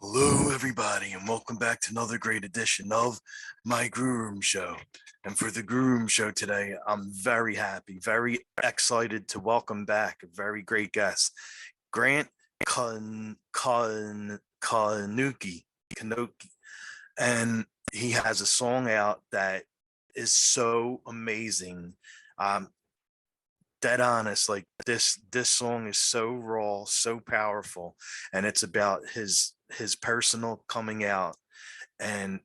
Hello, everybody, and welcome back to another great edition of my Grue Rume Show. And for the Grue Rume Show today, I'm very happy, very excited to welcome back a very great guest, Grant Kanuki, and he has a song out that is so amazing. Um, Dead honest, like this song is so raw, so powerful, and it's about his personal coming out, and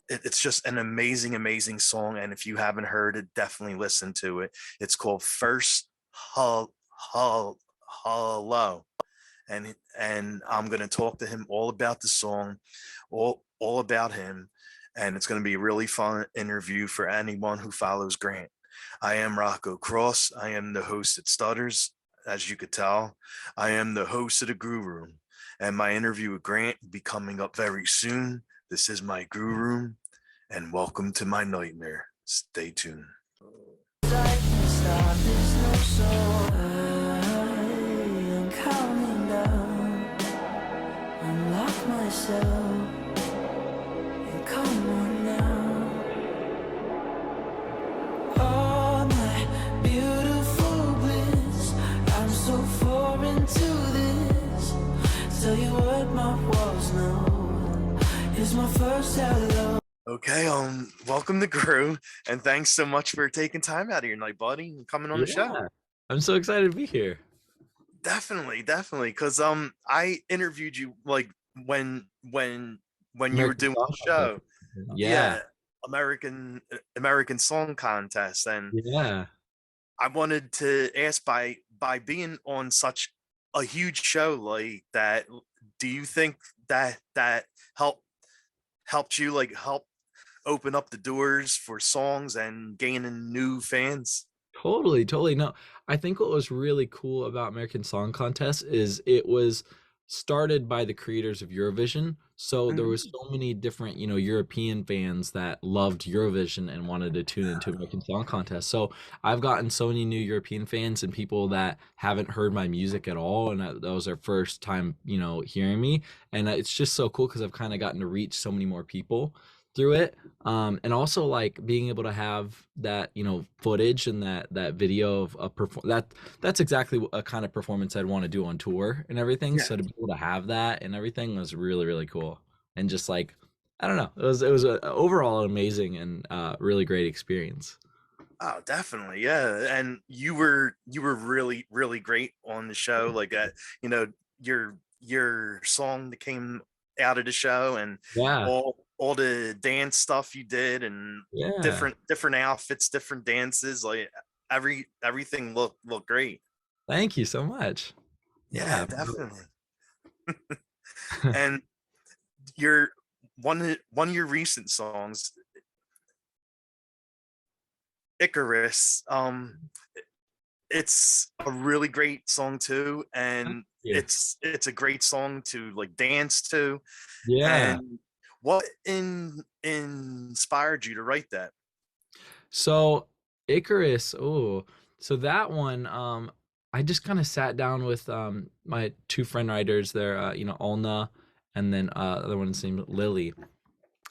it's just an amazing song. And if you haven't heard it, definitely listen to it. It's called Hello, and I'm going to talk to him all about the song, all about him, and it's going to be a really fun interview for anyone who follows Grant. I am Rocco Cross. I am the host at Stutters, as you could tell. I am the host of the Grue Rume, and my interview with Grant will be coming up very soon. This is my Grue Rume, and welcome to my nightmare. Stay tuned. Unlock myself and come on now. Oh, my beautiful bliss, I'm so far into this. Tell you what my walls know is my first hello. Okay, welcome to Grue, and thanks so much for taking time out of your night, buddy, and coming on the show. I'm so excited to be here. Definitely, because I interviewed you like when you were doing the show. Yeah. American Song Contest, and yeah, I wanted to ask, by being on such a huge show like that, do you think that helped you, like, help open up the doors for songs and gaining new fans? totally. No, I think what was really cool about American Song Contest is it was started by the creators of Eurovision. So there was so many different, European fans that loved Eurovision and wanted to tune into American Song Contest. So I've gotten so many new European fans and people that haven't heard my music at all, and that was their first time, hearing me. And it's just so cool because I've kind of gotten to reach so many more people through it, and also like being able to have that footage and that video of a that's exactly a kind of performance I'd want to do on tour and everything. Yeah. So to be able to have that and everything was really cool, and just like, I don't know, it was a overall amazing and really great experience. Oh, definitely, yeah. And you were really great on the show. Like, you know, your song that came out of the show, and Yeah, all the dance stuff you did, and yeah. different outfits, different dances. Like, everything looked great. Thank you so much. Yeah, Yeah. definitely. And your one of your recent songs, Icarus, it's a really great song too, and Yeah. it's a great song to, like, dance to. Yeah. And what inspired you to write that? So Icarus, oh, so that one, I just kind of sat down with my two friend writers there, Olna, and then the other one's named Lily.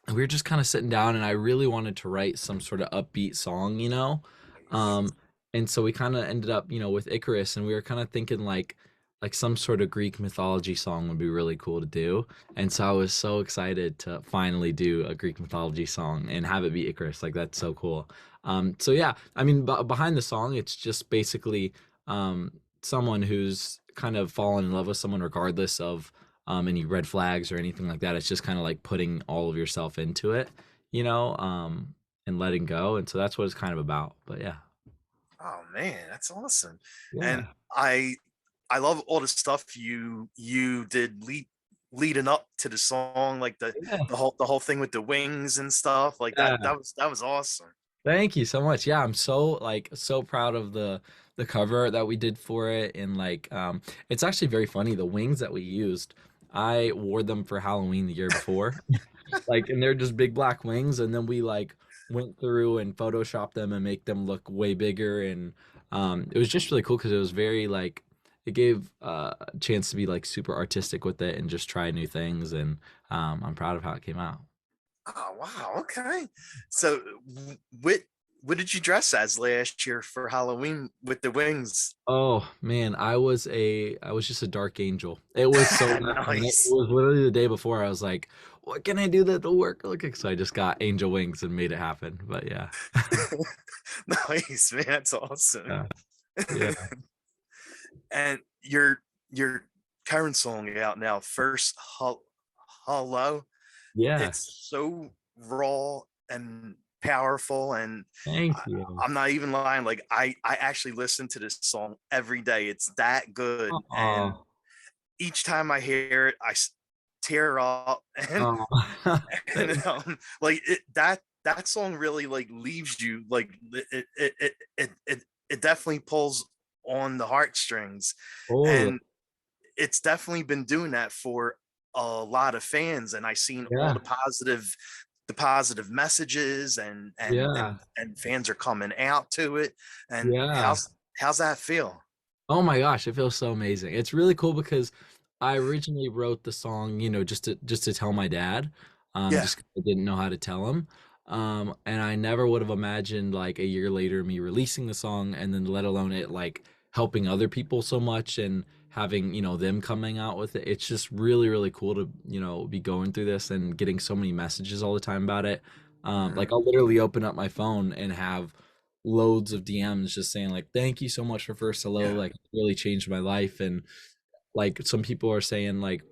And we were just kind of sitting down, and I really wanted to write some sort of upbeat song. Um, and so we kind of ended up, with Icarus, and we were kind of thinking like some sort of Greek mythology song would be really cool to do. And so I was so excited to finally do a Greek mythology song and have it be Icarus. Like, that's so cool. So yeah, I mean, behind the song, it's just basically someone who's kind of fallen in love with someone regardless of any red flags or anything like that. It's just kind of like putting all of yourself into it, and letting go. And so that's what it's kind of about. But yeah. Oh man, that's awesome. And Yeah. I love all the stuff you did leading up to the song, like Yeah. the whole thing with the wings and stuff like that. Yeah. That was awesome. Thank you so much. Yeah, I'm so proud of the cover that we did for it, and like it's actually very funny. The wings that we used, I wore them for Halloween the year before. Like, and they're just big black wings, and then we like went through and photoshopped them and make them look way bigger, and it was just really cool because it was very like it gave a chance to be like super artistic with it and just try new things, and I'm proud of how it came out. Oh wow, okay. So what what did you dress as last year for Halloween with the wings? Oh man, I was just a dark angel. It was so last minute. It Nice. was literally the day before. I was like, what can I do that'll work? Okay, so I just got angel wings and made it happen. But yeah. Nice, man. That's awesome. Yeah. Yeah. And your current song out now, Hello. Yeah. It's so raw and powerful, and Thank I, you. I'm not even lying. Like I actually listen to this song every day. It's that good, and Oh, each time I hear it, tear up, oh. and like that song really like leaves you like it definitely pulls on the heartstrings, Totally. and it's definitely been doing that for a lot of fans, and I seen all Yeah. the positive messages, Yeah. and fans are coming out to it. And Yeah. how's that feel? Oh my gosh, it feels so amazing. It's really cool because I originally wrote the song, just to tell my dad, Yeah. just 'cause I didn't know how to tell him. And I never would have imagined like a year later me releasing the song and then let alone it like helping other people so much and having, them coming out with it. It's just really, really cool to, be going through this and getting so many messages all the time about it. Like Mhm. I'll literally open up my phone and have loads of DMs just saying like thank you so much for First Hello, Yeah. like it really changed my life. And like some people are saying like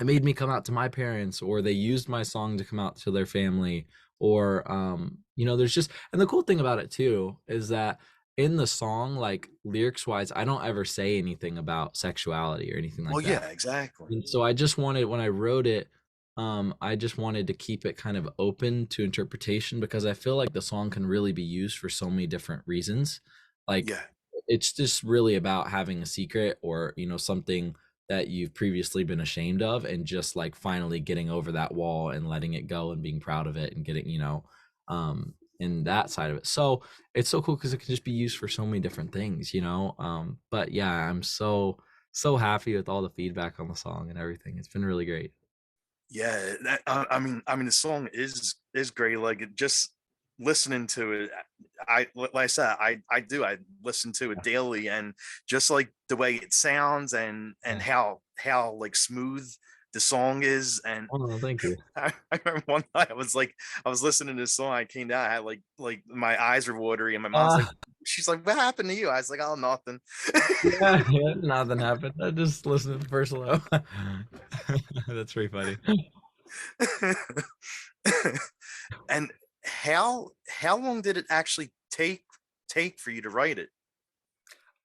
it made me come out to my parents, or they used my song to come out to their family, or there's just, and the cool thing about it too is that in the song, like lyrics wise, I don't ever say anything about sexuality or anything Well, like that. yeah, exactly. And so I just wanted, when I wrote it, I just wanted to keep it kind of open to interpretation because I feel like the song can really be used for so many different reasons. Like Yeah. it's just really about having a secret, or, something that you've previously been ashamed of, and just like finally getting over that wall and letting it go and being proud of it and getting, in that side of it. So it's so cool because it can just be used for so many different things. But yeah, I'm so happy with all the feedback on the song and everything. It's been really great. Yeah, I mean, the song is great. Like just listening to it, like I said, I listen to it daily, and just like the way it sounds, and Yeah. how like smooth the song is. And Oh, no, thank you. I remember one night I was listening to this song. I came down, I had like my eyes were watery, and my mom's like, Uh, she's like, "What happened to you?" I was like, "Oh, nothing." yeah, yeah, nothing happened. I just listened to the first hello. That's pretty funny. And how long did it actually take for you to write it?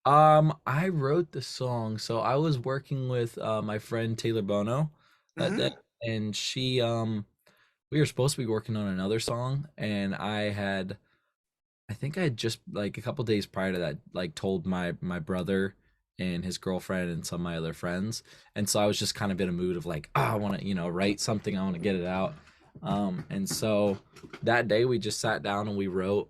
I wrote the song, so I was working with my friend Taylor Bono that day, Hmm. and we were supposed to be working on another song, and I think I had just like a couple days prior to that, like told my brother and his girlfriend and some of my other friends, and so I was just kind of in a mood of like, I want to write something, I want to get it out, and so that day we just sat down and we wrote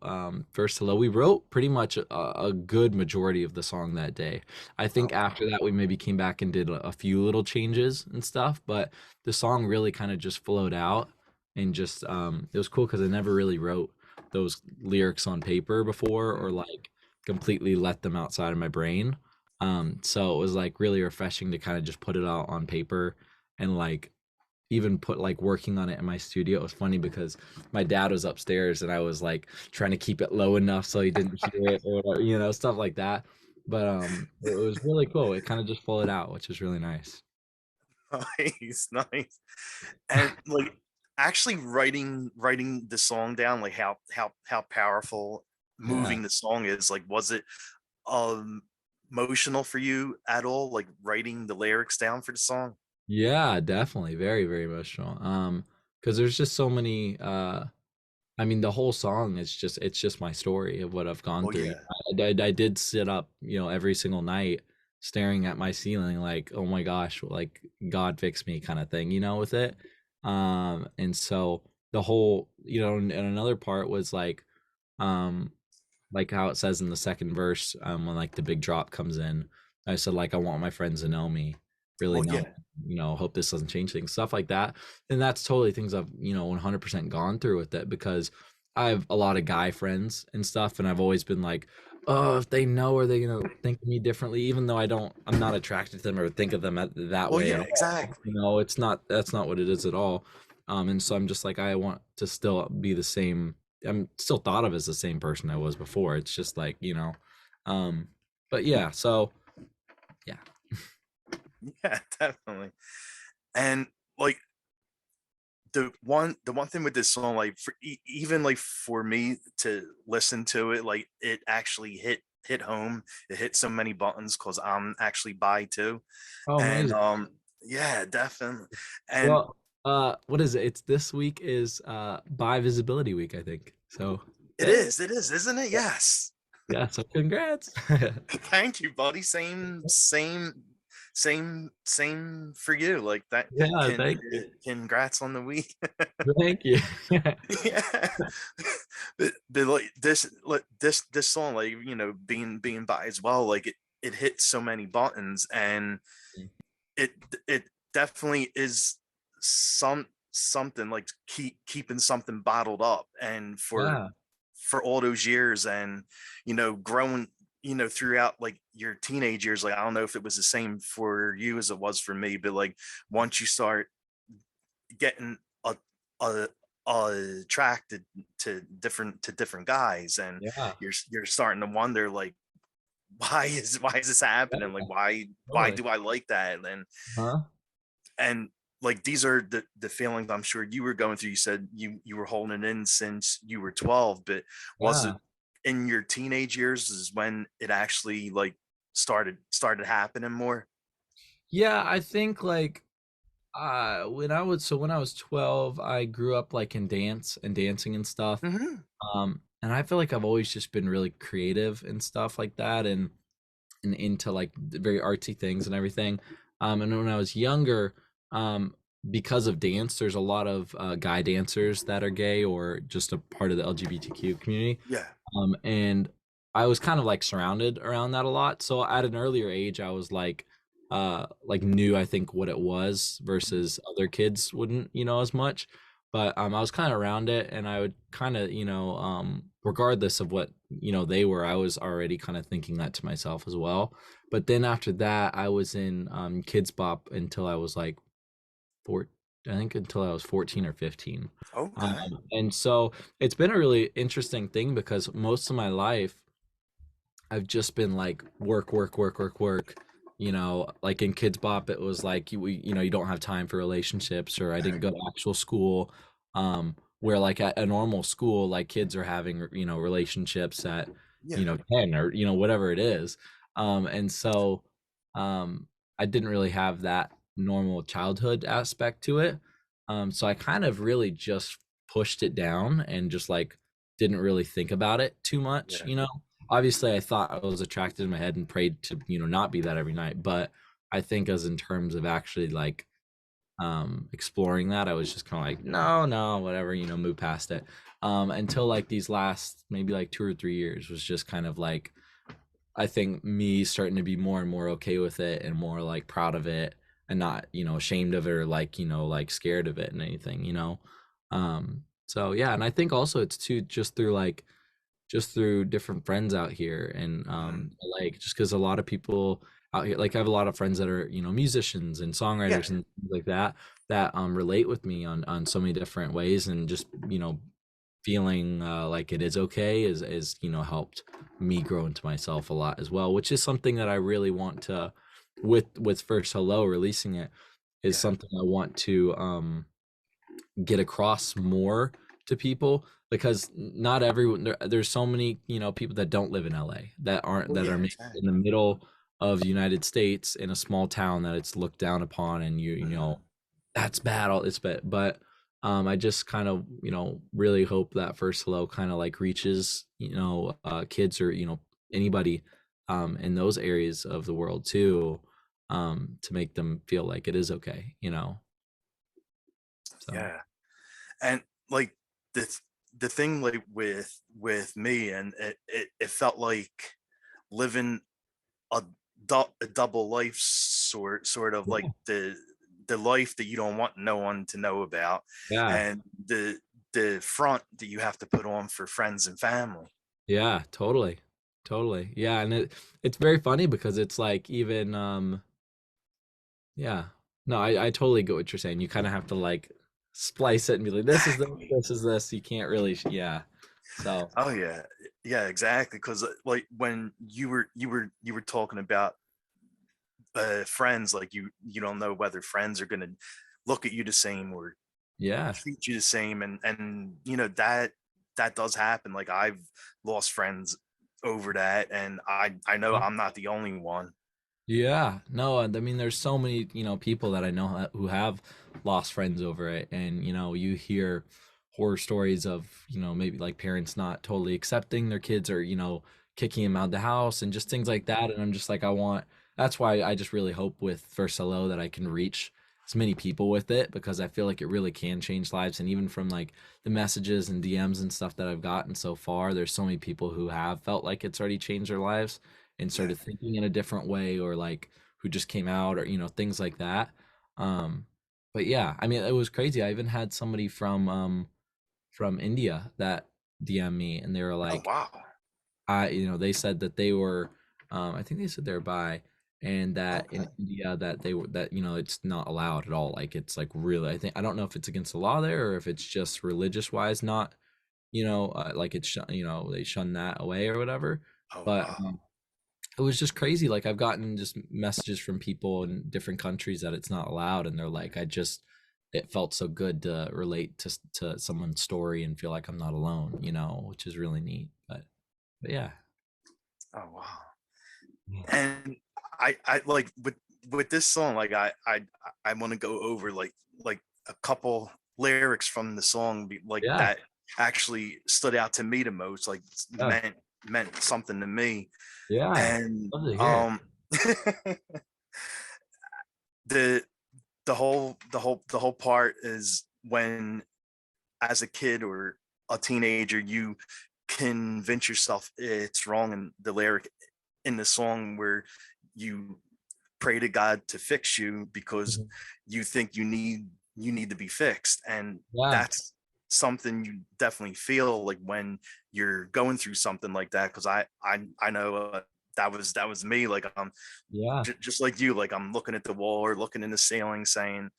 First Hello. We wrote pretty much a good majority of the song that day. I Oh think wow. after that we maybe came back and did a few little changes and stuff, but the song really kind of just flowed out, and just it was cool because I never really wrote those lyrics on paper before, or Mhm. like completely let them outside of my brain. So it was like really refreshing to kind of just put it out on paper, and like even put like working on it in my studio. It was funny because my dad was upstairs and I was like trying to keep it low enough so he didn't hear it, or whatever, stuff like that. But it was really cool. It kind of just flowed out, which is really nice. Nice, nice. And like actually writing the song down, like how powerful, Yeah. moving the song is. Like, was it um emotional for you at all? Like writing the lyrics down for the song? Yeah, definitely. Very, very emotional. Because there's just so many I mean, the whole song is just, it's just my story of what I've gone Well, through. yeah. I did sit up, every single night staring at my ceiling like, oh my gosh, like God fix me kind of thing, with it. And so the whole, and another part was um like how it says in the second verse, when like the big drop comes in, I said like I want my friends to know me, really Well, know, yeah. hope this doesn't change things, stuff like that. And that's totally things I've 100% gone through with it, because I have a lot of guy friends and stuff, and I've always been like, oh, if they know, are they gonna think of me differently? Even though I'm not attracted to them or think of them that Well, way at yeah, all. exactly. It's not, that's not what it is at all. And so I'm just like, I want to still be the same. I'm still thought of as the same person I was before. It's just like, um, but yeah, so yeah. Yeah, definitely. And like the one thing with this song, like for even like for me to listen to it, like it actually hit home. It hit so many buttons because I'm actually bi too. Oh, And amazing. yeah, definitely. And Well, what is it? It's this week is bi visibility week, I think. So, hey, it is, isn't it? Yes. yeah, so congrats. Thank you, buddy. Same for you. Like that. Yeah, Can thank you. congrats on the week. Thank you. Yeah. But like this song, like being bi as well, like it hits so many buttons, and it it definitely is something like keeping something bottled up, and Yeah. for all those years, and growing throughout like your teenage years. Like I don't know if it was the same for you as it was for me, but like once you start getting a attracted to different guys, and Yeah. you're starting to wonder like why is this happening, Yeah, like why totally. do I like that, Huh? and like these are the feelings I'm sure you were going through. You said you were holding it in since you were 12, but was it Yeah. in your teenage years is when it actually like started happening more? Yeah, I think like when I was 12, I grew up like in dance and dancing and stuff. Hmm. And I feel like I've always just been really creative and stuff like that, and into like very artsy things and everything. And when I was younger, um, because of dance, there's a lot of guy dancers that are gay or just a part of the LGBTQ community. Yeah. And I was kind of like surrounded around that a lot. So at an earlier age, I was like knew, I think, what it was versus other kids wouldn't, as much. But I was kind of around it, and I would kind of, regardless of what, they were, I was already kind of thinking that to myself as well. But then after that, I was in Kids Bop until I was like four, I think until I was 14 or 15. Um, Okay. and so it's been a really interesting thing because most of my life I've just been like work, work, work, work, work. Like in Kids Bop, it was like you don't have time for relationships, or I didn't Right. go to actual school. Where like at a normal school, like kids are having relationships at Yeah. 10 or whatever it is. And so um I didn't really have that normal childhood aspect to it. So I kind of really just pushed it down and just like didn't really think about it too much, Yeah. obviously I thought I was attracted in my head and prayed to not be that every night, but I think as in terms of actually like exploring that, I was just kind of like no, no, whatever, move past it. Until like these last maybe like 2 or 3 years was just kind of like, I think, me starting to be more and more okay with it and more like proud of it, and not ashamed of it, or like like scared of it and anything. So yeah, and I think also it's too just through different friends out here in Mhm. LA, just because a lot of people out here, like I have a lot of friends that are musicians and Yeah. songwriters and things like that, that relate with me on so many different ways, and just feeling like it is okay is helped me grow into myself a lot as well, which is something that I really want to, with First Hello releasing it, is Yeah. something I want to get across more to people, because not everyone there's so many people that don't live in LA, Well, that yeah, are maybe exactly. in the middle of the United States in a small town that it's looked down upon, and Mhm. that's bad, all it's bad. But I just kind of really hope that First Hello kind of like reaches kids, or anybody in those areas of the world too, to make them feel like it is okay, so. Yeah. And like the the thing like with me, and it felt like living a a double life, sort of like the life that you don't want no one to know about, Yeah. and the front that you have to put on for friends and family. Yeah, totally. Totally. Yeah, and it's very funny because it's like even yeah. No, I totally get what you're saying. You kind of have to like splice it and be like, this is this, Exactly. this is this. You can't really, yeah. So, Oh yeah, yeah, exactly. Because like when you were talking about friends, like you don't know whether friends are gonna look at you the same or yeah. treat you the same, and that does happen. Like I've lost friends over that, and I know I'm not the only one. Yeah, no, and I mean, there's so many, people that I know who have lost friends over it, and you hear horror stories of, maybe like parents not totally accepting their kids or, kicking them out of the house and just things like that. And I'm just like, that's why I just really hope with First Hello that I can reach as many people with it because I feel like it really can change lives. And even from like the messages and DMs and stuff that I've gotten so far, there's so many people who have felt like it's already changed their lives and Yeah. started thinking in a different way or like who just came out or things like that. um but yeah, I mean, it was crazy. I even had somebody from India that DM me and they were Oh like, wow. they said that they were I think they said they're bi, and that in Okay. India that they were that it's not allowed at all. Like it's like really, I don't know if it's against the law there or if it's just religious wise not, like it's they shun that away or whatever. Oh But wow. it was just crazy. Like I've gotten just messages from people in different countries that it's not allowed, and they're like, it felt so good to relate to someone's story and feel like I'm not alone, which is really neat. But yeah. Oh wow. And I like with this song, like I want to go over like a couple lyrics from the song, like Yeah. that actually stood out to me the most, like Yeah. meant something to me. Yeah. And Love to hear it. the the whole part is when, as a kid or a teenager, you convince yourself it's wrong. And the lyric in the song where you pray to God to fix you because Mhm. you think you need to be fixed. And Yeah. that's something you definitely feel like when you're going through something like that. Because I know that was me. Like I'm Yeah. just like you. Like I'm looking at the wall or looking in the ceiling, saying,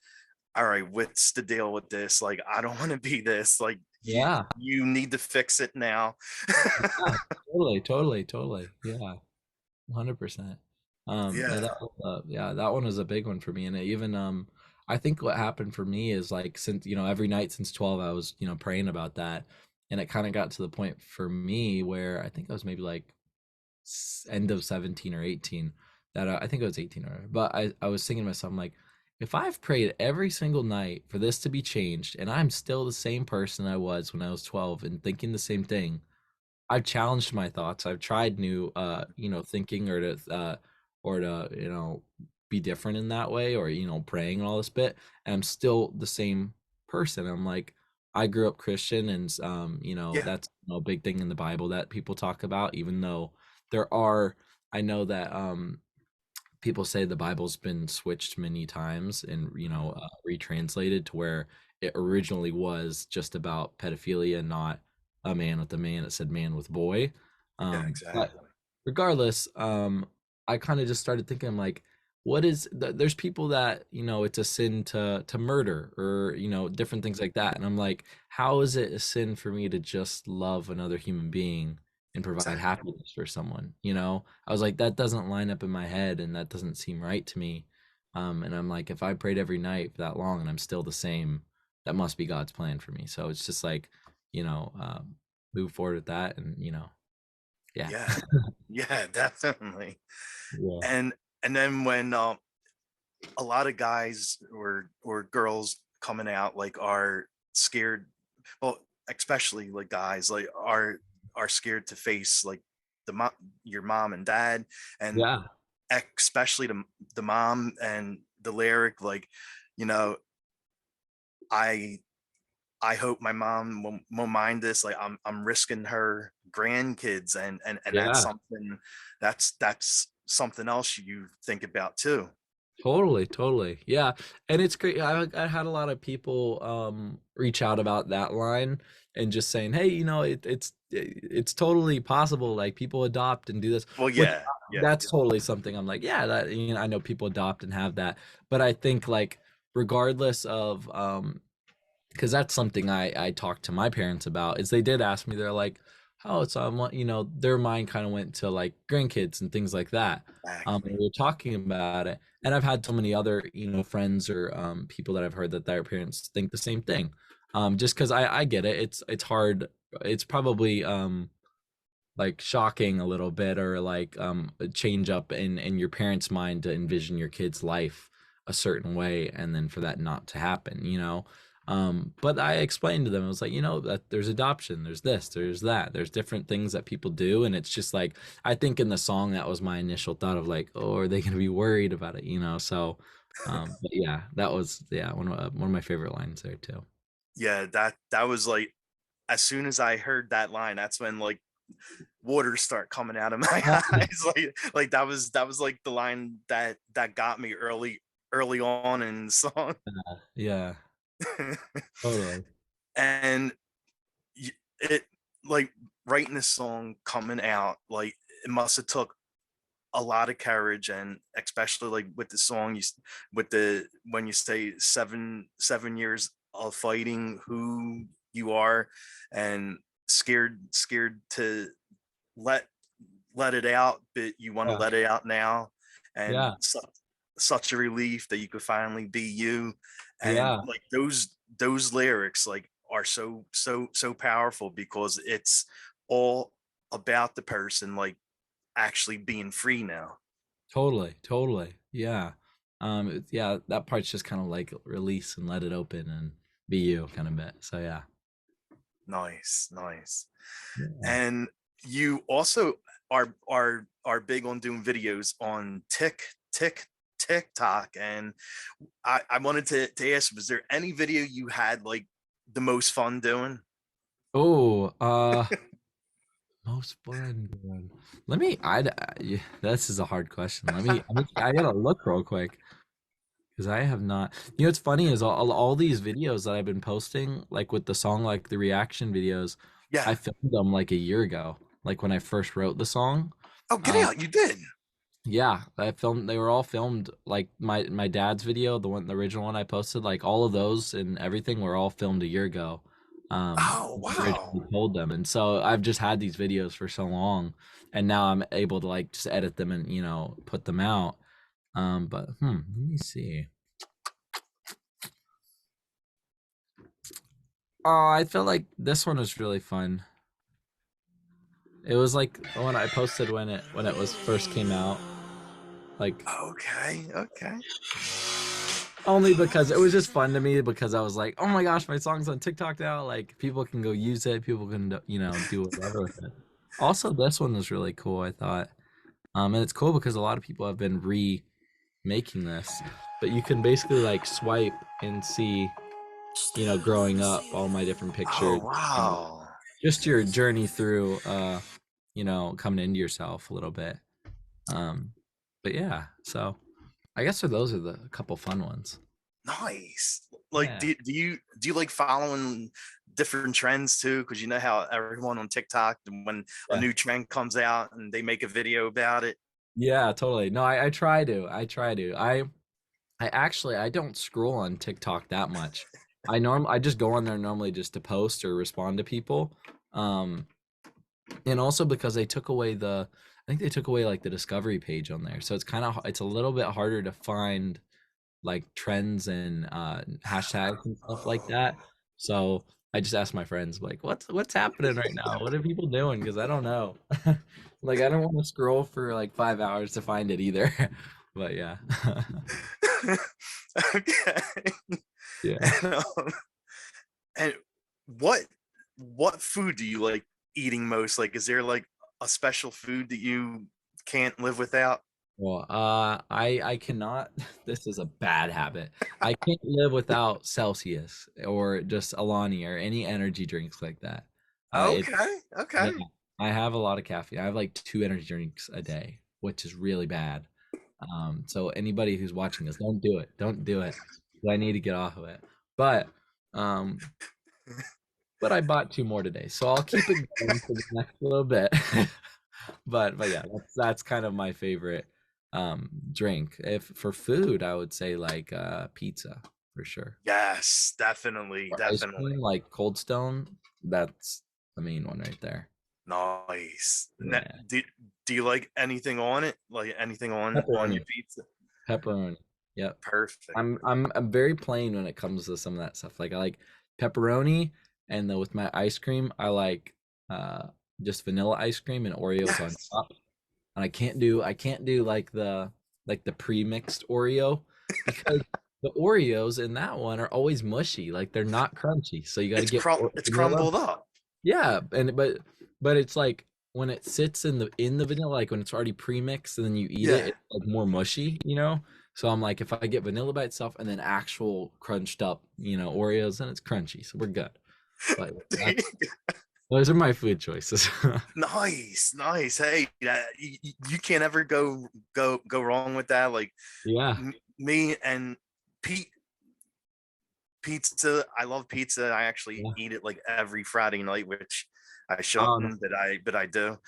"All right, what's the deal with this? Like I don't want to be this. Like Yeah. you need to fix it now." Yeah. Totally. Totally. Totally. Yeah. 100%. Yeah, Yeah, yeah, that one was a big one for me. And it even, I think what happened for me is like, since, every night since 12, I was, praying about that. And it kind of got to the point for me where I think I was maybe like end of 17 or 18 that I think it was 18 or, but I was thinking to myself, I'm like, if I've prayed every single night for this to be changed and I'm still the same person I was when I was 12 and thinking the same thing, I've challenged my thoughts. I've tried new, thinking or to, be different in that way or, praying and all this bit. And I'm still the same person. I'm like, I grew up Christian and, yeah, that's a big thing in the Bible that people talk about, even though there are, I know that, people say the Bible's been switched many times and retranslated to where it originally was just about pedophilia, not a man with a man. It said man with boy. yeah, But exactly. regardless, I kind of just started thinking, I'm like, what is there's people that it's a sin to murder or different things like that, and I'm like, how is it a sin for me to just love another human being and provide Exactly. happiness for someone? I was like, that doesn't line up in my head and that doesn't seem right to me. And I'm like, if I prayed every night for that long and I'm still the same, that must be God's plan for me. So it's just like, move forward with that. And, yeah. Yeah, yeah, definitely. Yeah. And then when a lot of guys or girls coming out like are scared, well, especially like guys like are scared to face like your mom and dad, and Yeah. especially the mom, and the lyric like, you know I I hope my mom won't mind this. Like I'm risking her grandkids, and that's Yeah. something that's something else you think about too. Totally, totally. Yeah. And it's great. I had a lot of people reach out about that line and just saying, "Hey, it's totally possible like people adopt and do this." Well, Which yeah, yeah, that's totally something I'm like, yeah, that I know people adopt and have that. But I think like regardless of because that's something I talked to my parents about is they did ask me, they're like, oh, so their mind kind of went to like grandkids and things like that. exactly. And we were talking about it, and I've had so many other friends or people that I've heard that their parents think the same thing. Just because I get it, it's hard. It's probably like shocking a little bit, or like a change up in your parents' mind to envision your kid's life a certain way and then for that not to happen. But I explained to them, I was like, that there's adoption, there's this, there's that, there's different things that people do, and it's just like I think in the song that was my initial thought of like, oh, are they going to be worried about it? So but yeah, that was one of my favorite lines there too. Yeah, that was like, as soon as I heard that line, that's when like water start coming out of my eyes. Like that was like the line that got me early on in the song. Yeah, totally. And it, like, writing this song, coming out, like, it must have took a lot of courage, and especially like with the song, with the when you say 7 years of fighting who you are, and scared to let let it out, but you want to Yeah, let it out now, and yeah, such a relief that you could finally be you. And yeah. like those lyrics like are so powerful, because it's all about the person like actually being free now. Totally, totally. Yeah. Yeah, that part's just kind of like release and let it open and be you kind of bit. So yeah. Nice, nice. Yeah. And you also are big on doing videos on TikTok. And I wanted to ask, was there any video you had like the most fun doing? Oh, most fun one. Let me yeah, this is a hard question. I gotta look real quick because I have not. What's funny is all these videos that I've been posting, like with the song, like the reaction videos, Yeah. I filmed them like a year ago, like when I first wrote the song. Oh, get Um, out. You did. Yeah, I filmed. They were all filmed. Like my dad's video, the original one I posted, like all of those and everything were all filmed a year ago. Oh, When I wow. originally told them, and so I've just had these videos for so long, and now I'm able to like just edit them and put them out. But let me see. Oh, I feel like this one was really fun. It was like the one I posted when it was first came out. Like Okay, okay. only because it was just fun to me because I was like, oh my gosh, my song's on TikTok now. Like people can go use it. People can, do whatever with it. Also, this one was really cool, I thought. And it's cool because a lot of people have been remaking this, but you can basically like swipe and see, growing up, all my different Oh, pictures, and wow. just your journey through, coming into yourself a little bit. Um, but yeah, so I guess those are the couple fun ones. Nice. Like, Yeah. do you like following different trends too? Because you know how everyone on TikTok, when a Yeah. new trend comes out and they make a video about it. Yeah, totally. No, I try to. I try to. I actually I don't scroll on TikTok that much. I just go on there normally just to post or respond to people. Um and also because they took away I think they took away like the discovery page on there. So it's a little bit harder to find like trends and hashtags and stuff like that. Oh. So I just ask my friends like what's happening right now? What are people doing? Because I don't know. Like I don't want to scroll for like 5 hours to find it either. But yeah. Okay. Yeah. And, and what what food do you like eating most? Like, is there like a special food that you can't live without? Well, I cannot. This is a bad habit. I can't live without Celsius or just Alani or any energy drinks like that. It Okay, Yeah, okay. I have a lot of caffeine. I have like 2 energy drinks a day. which is really bad. So anybody who's watching this, don't do it. Don't do it. I need to get off of it. But um, but I bought two more today, so I'll keep it going for the next little bit. But yeah, that's kind of my favorite drink. If for food, I would say like pizza for sure. Yes, definitely, For ice definitely. cream, like Cold Stone, that's the main one right there. Nice. Yeah. Do you like anything on it? Like anything on your Pepperoni. pizza? Pepperoni. Yep. Perfect. I'm very plain when it comes to some of that stuff. Like I like pepperoni, and then with my ice cream, I like uh just vanilla ice cream and Oreos on Yes. top. And I can't do like the pre-mixed Oreo because the Oreos in that one are always mushy. Like they're not crunchy. So you got to get It's vanilla. crumbled up. Yeah, and but it's like when it sits in the vanilla, like when it's already pre-mixed and then you eat it, Yeah. it's like more mushy, you know? So I'm like, if I get vanilla by itself and then actual crunched up, Oreos, then it's crunchy. So we're good. But those are my food choices. Nice, nice. Hey, you can't ever go wrong with that. Like Yeah. me and Pete, pizza. I love pizza. I actually Yeah. eat it like every Friday night, which I Oh, no. shouldn't, but I do.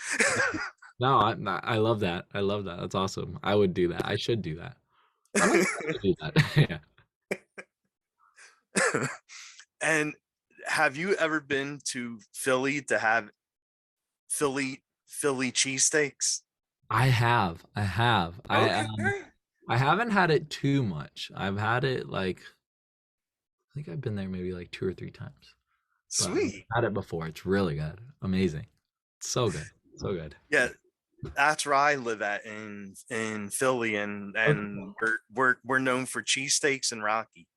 No, I love that. I love that. That's awesome. I would do that. I should do that. I'm excited to do that. Yeah. And have you ever been to Philly to have Philly cheesesteaks? I have. I have. Okay. I haven't had it too much. I've had it like I think I've been there maybe like two or three times. But Sweet. I've had it before. It's really good. Amazing. It's so good. So good. Yeah, that's where I live at in Philly, Okay. and we're known for cheesesteaks and Rocky.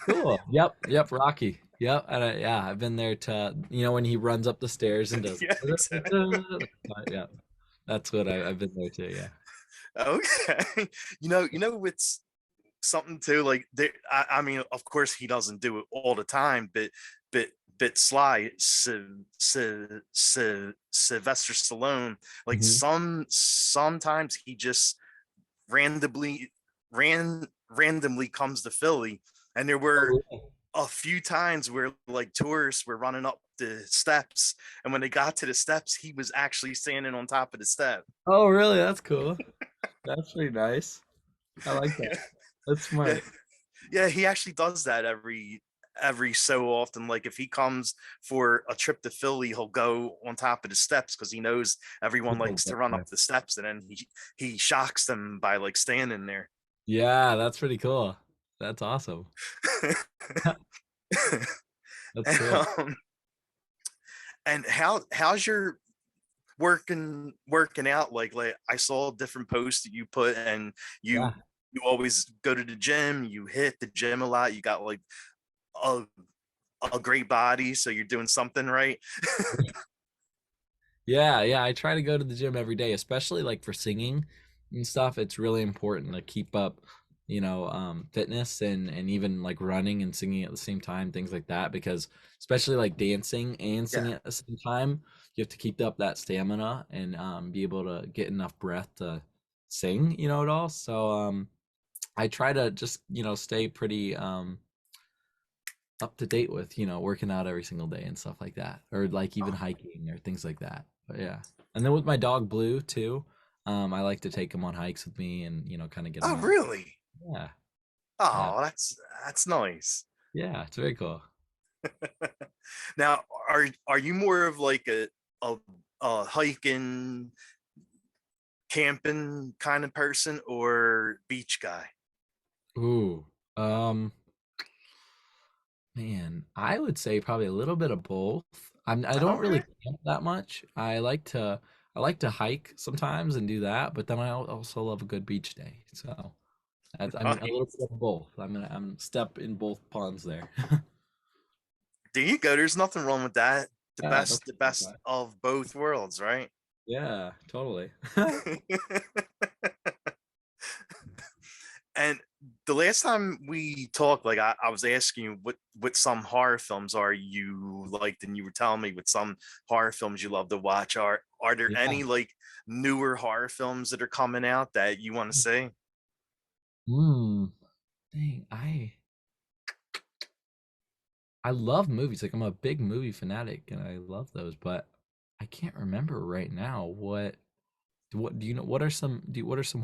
Cool. Yep. Yep. Rocky. Yep. And yeah, I've been there to when he runs up the stairs and does. Yeah, exactly. Yeah. That's what I've been there too. Yeah. Okay. You know it's something too. Like I mean, of course he doesn't do it all the time, but but Sylvester Stallone, like Mhm. sometimes he just randomly randomly comes to Philly, and there were Oh, really? a few times where like tourists were running up the steps, and when they got to the steps, he was actually standing on top of the step. Oh, really? That's cool. That's pretty nice. I like that. Yeah, That's yeah, smart. yeah. He actually does that every so often. Like if he comes for a trip to Philly, he'll go on top of the steps because he knows everyone People likes to get run there. up the steps, and then he shocks them by like standing there. Yeah, that's pretty cool. That's awesome. That's and, cool. and how's your working out? Like I saw different posts that you put, and Yeah. you always go to the gym, you hit the gym a lot, you got like a, a great body, so you're doing something right. Yeah, yeah. I try to go to the gym every day, especially like for singing and stuff. It's really important to keep up, fitness and even like running and singing at the same time, things like that, because especially like dancing and Yeah. singing at the same time, you have to keep up that stamina and be able to get enough breath to sing, it all. So I try to just, stay pretty up to date with, working out every single day and stuff like that, or like even Oh, hiking or things like that. But yeah. And then with my dog Blue too, I like to take him on hikes with me and, kind of get him oh out. really? Yeah. Yeah. Oh, that's nice. Yeah. It's very cool. Now, are you more of like a, a hiking, camping kind of person, or beach guy? Ooh. Um, Man, I would say probably a little bit of both. I don't really Okay. camp that much. I like to hike sometimes and do that, but then I also love a good beach day. So I'm a little Nice. bit of both. I'm step in both ponds there. There you go. There's nothing wrong with that. Yeah, that's The best of both worlds, right? yeah, totally. And the last time we talked, like I was asking you what some horror films are you liked, and you were telling me what some horror films you love to watch. Are there Yeah. any like newer horror films that are coming out that you want to see? Hmm. Dang, I love movies. Like I'm a big movie fanatic and I love those, but I can't remember right now what do you know what are some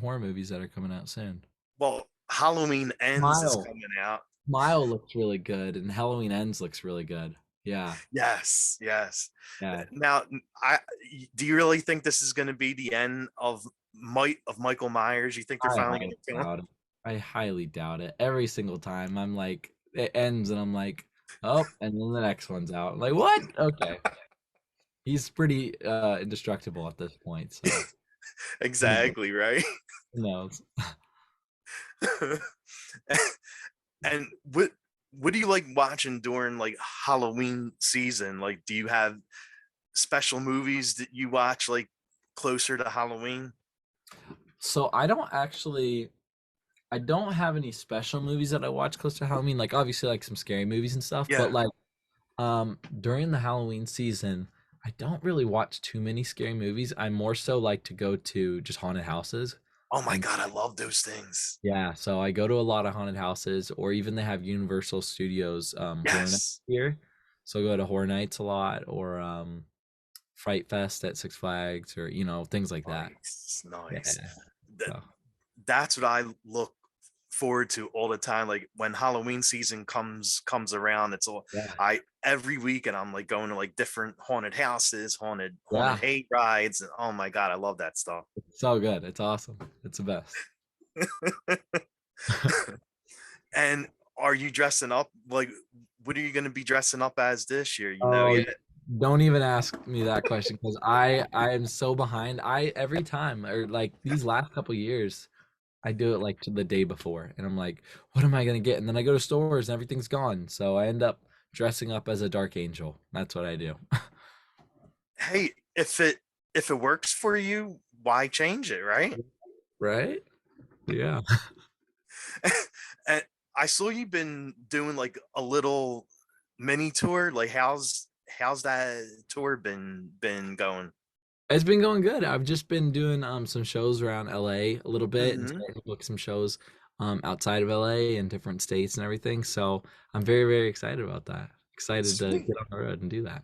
horror movies that are coming out soon? Well, Halloween Ends is Smile. coming out. Smile looks really good and Halloween Ends looks really good. Yeah. Yes, yes. Yeah. Now, I do you really think this is going to be the end of Michael Myers? You think they're I finally highly going to kill him? doubt it. I highly doubt it. Every single time I'm like it ends and I'm like, "Oh, and then the next one's out." I'm like, "What?" Okay. He's pretty indestructible at this point, so who knows? Exactly, right? Who knows? And what do you like watching during like Halloween season? Like, do you have special movies that you watch like closer to Halloween? So I don't have any special movies that I watch close to Halloween. Like obviously like some scary movies and stuff, but Yeah. like during the Halloween season, I don't really watch too many scary movies. I more so like to go to just haunted houses. Oh my And God, I love those things. yeah, so I go to a lot of haunted houses or even they have Universal Studios horror nights Yes. here. So I go to horror nights a lot or Fright Fest at Six Flags or things like that. Nice, Yeah. nice. Th- So That's what I look forward to all the time. Like when Halloween season comes around, it's all yeah. I every weekend I'm like going to like different haunted houses, haunted Yeah. hay rides, and oh my God, I love that stuff. It's so good. It's awesome. It's the best. And are you dressing up? Like, what are you going to be dressing up as this year? You know Oh, yet? don't even ask me that question because I am so behind. I every time or like these last couple years, I do it like to the day before, and I'm like, what am I gonna get? And then I go to stores and everything's gone, so I end up dressing up as a dark angel. That's what I do. Hey, if it works for you, why change it, right? Right? Yeah. And I saw you've been doing like a little mini tour. Like, how's that tour been going? It's been going good. I've just been doing some shows around LA a little bit and Hmm. starting to book some shows outside of LA and different states and everything. So I'm very, very excited about that. Excited to Sweet. get on the road and do that.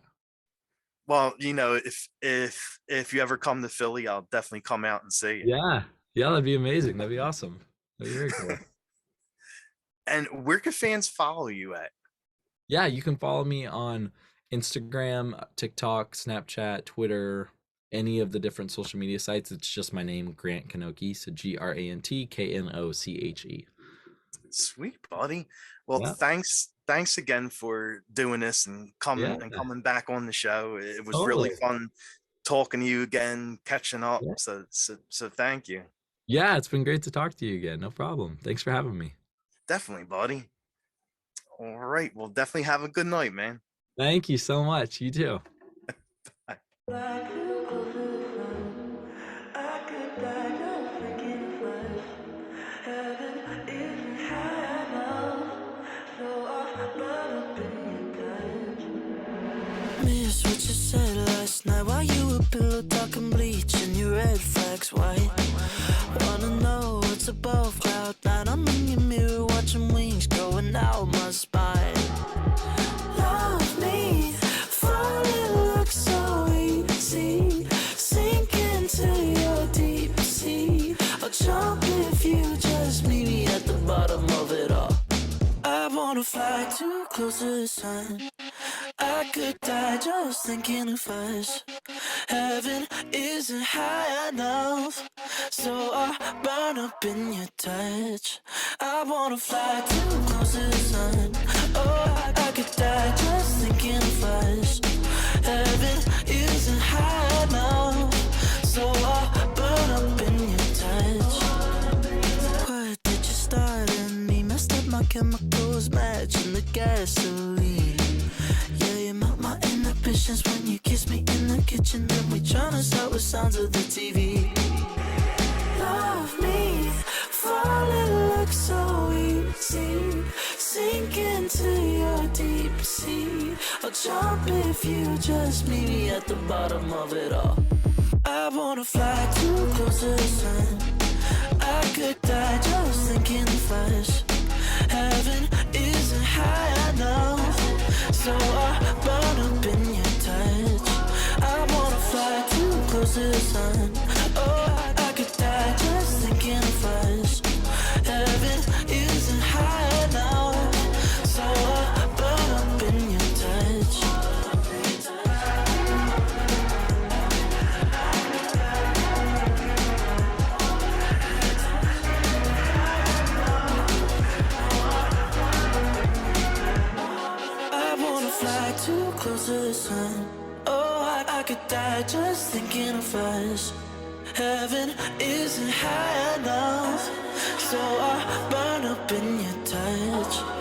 Well, if you ever come to Philly, I'll definitely come out and see you. Yeah. Yeah, that'd be amazing. That'd be awesome. That'd be very cool. And where can fans follow you at? Yeah, you can follow me on Instagram, TikTok, Snapchat, Twitter, any of the different social media sites. It's just my name, Grant Knoche. So GranTKnoche. Sweet, buddy. Well, Yeah. thanks again for doing this and Yeah. coming back on the show. It was really Totally. fun talking to you again, catching up. Yeah. So thank you. Yeah, it's been great to talk to you again. No problem. Thanks for having me. Definitely, buddy. All right. Well, definitely have a good night, man. Thank you so much. You too. Miss what you said last night while you were pillow talking bleach and your red flags white. Wanna know what's above cloud nine? I'm in your mirror watching wings growing out my spine. Love me, falling looks so easy. Sink into your deep sea. I'll jump if you just meet me at the bottom of it all. I wanna fly too close to the sun. I could die just thinking of us. Heaven isn't high enough, so I burn up in your touch. I wanna fly too close to the sun. Oh, I could die just thinking of us. Heaven isn't high enough, so I burn up in your touch. What did you start in me? Messed up my chemicals matching the gasoline. Yeah, you melt my inhibitions when you kiss me in the kitchen. Then we tryna start with sounds of the TV. Love me, falling looks so easy. deep sea. I'll jump if you just meet me at the bottom of it all. I wanna fly too close to the sun. I could die just thinking of us. Heaven isn't high enough, so I burn up in your touch. I wanna fly too close to the sun. Oh, I could die just thinking of us. Heaven isn't high enough, so I burn up in your touch. I wanna fly too close to the sun. Oh, I could die just thinking of us. Heaven isn't high enough, so I burn up in your touch.